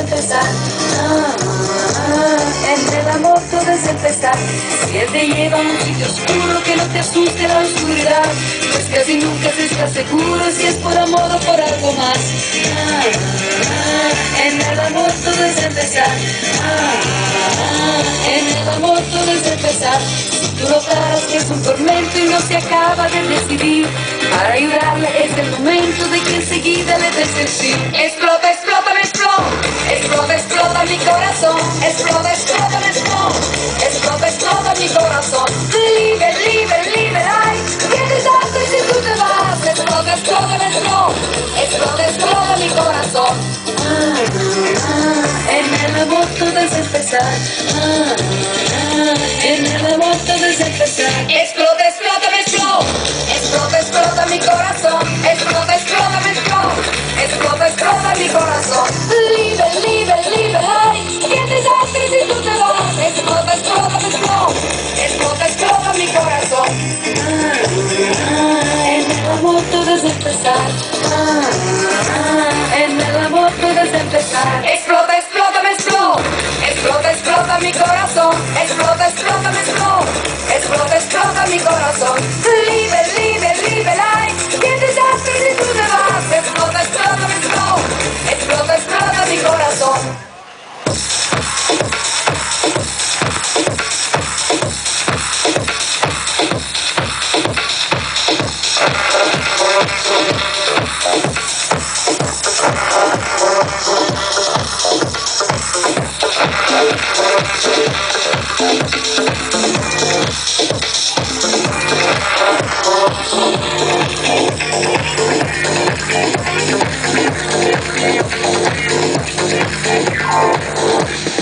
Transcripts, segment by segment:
empezar. En el amor todo es empezar. Si él te lleva a un sitio oscuro, que no te asuste la oscuridad, pues casi nunca se está seguro si es por amor o por algo más. En el amor todo es empezar. En el amor todo es empezar. Si tú notas que es un tormento y no se acaba de decidir, para ayudarle es el momento de que enseguida le des el sí. Explota, explota, me explota. Explota, explota mi corazón. Explota, explota, me explota. Explota, explota mi corazón. Libre, libre, libre, ay, qué desastre si tú te vas. Explota, explota, me explota. Explota, explota mi corazón. En el amor todo es empezar. En el amor todo es empezar. Explota, explota, me explota. Explota, explota mi corazón. Explota, explota, me explota. Explota, explota mi corazón. Libre, libre, libre, ay, qué desastre si tú te vas. Explota, explota, me explota. Explota, explota mi corazón. En el amor todo es empezar. En el amor todo es empezar. Explota, explota, me explota. Explota, explota mi corazón. Explota, explota, me explota. Explota, explota mi corazón. Libre, libre, libre, ay, qué desastre si tú te vas. Explota, explota, me explota. Explota, explota mi corazón.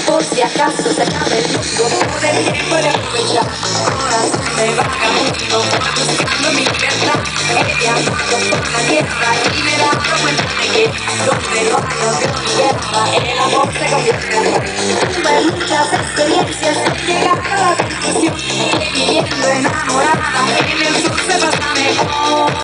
Por si acaso se acaba el mundo, por el tiempo de aprovechar. Corazón de vagabundo, buscando mi libertad. He viajado por la tierra y me he dado cuenta de que donde no hay odio ni guerra, el amor se convierte en amor. Tuve muchas experiencias, he llegado a la conclusión que viviendo enamorada en el sur se pasa mejor.